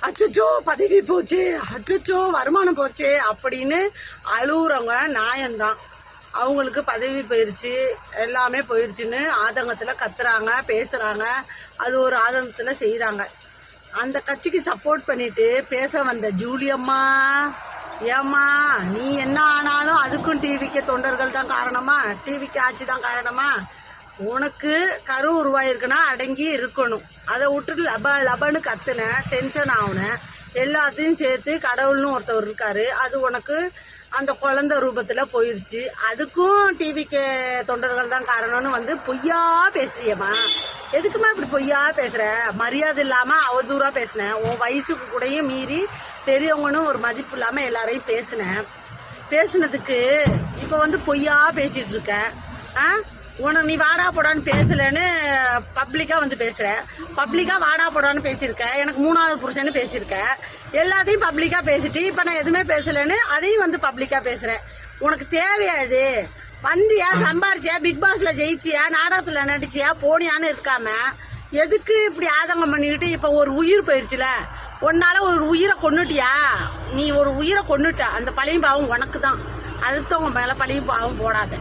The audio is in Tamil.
அச்சோ பதவி போச்சு, அச்சோ வருமானம் போச்சு அப்படின்னு அழுகுறவங்க நியாயம்தான். அவங்களுக்கு பதவி போயிருச்சு, எல்லாமே போயிருச்சுன்னு ஆதங்கத்தில் கத்துறாங்க, பேசுகிறாங்க. அது ஒரு ஆதங்கத்தில் செய்கிறாங்க. அந்த கட்சிக்கு சப்போர்ட் பண்ணிட்டு பேச வந்த ஜூலியம்மா, ஏம்மா நீ என்ன ஆனாலும் அதுக்கும் டிவிக்கு தொண்டர்கள் தான் காரணமா, டிவிக்கு ஆட்சி தான் காரணமா? உனக்கு கரு உருவாயிருக்குன்னா அடங்கி இருக்கணும். அதை விட்டுட்டு லபன்னு கத்துன, டென்ஷன் ஆகுன, எல்லாத்தையும் சேர்த்து கடவுள்னு ஒருத்தவர் இருக்காரு, அது உனக்கு அந்த குழந்தை ரூபத்தில் போயிருச்சு. அதுக்கும் டிவிக்கு தொண்டர்கள் தான் காரணம்னு வந்து பொய்யா பேசுறியம்மா. எதுக்குமா இப்படி பொய்யா பேசுற? மரியாதை இல்லாம அவதூறா பேசினேன். உன் வயசுக்கு கூடயும் மீறி பெரியவங்கன்னு ஒரு மதிப்பு இல்லாம எல்லாரையும் பேசுனதுக்கு இப்ப வந்து பொய்யா பேசிட்டு இருக்க. உனக்கு நீ வாடா போடான்னு பேசலன்னு பப்ளிக்கா வந்து பேசுற, பப்ளிக்கா வாடா போடான்னு பேசியிருக்க, எனக்கு 3வது புருஷன்னு பேசியிருக்க, எல்லாத்தையும் பப்ளிக்கா பேசிட்டு இப்ப நான் எதுவுமே பேசலன்னு அதையும் வந்து பப்ளிக்கா பேசுறேன். உனக்கு தேவையா இது? வந்தியா, சம்பாரிச்சியா, பிக் பாஸ்ல ஜெயிச்சியா, நாடகத்துல நடிச்சியா, போனியான்னு இருக்காம எதுக்கு இப்படி ஆதங்கம் பண்ணிக்கிட்டு? இப்ப ஒரு உயிர் போயிருச்சுல, உன்னால ஒரு உயிரை கொன்னுட்டியா? நீ ஒரு உயிரை கொன்னுட்ட, அந்த பழியும் பாவம் உனக்கு தான். அடுத்தவங்க மேல பழியும் பாவம் போடாத.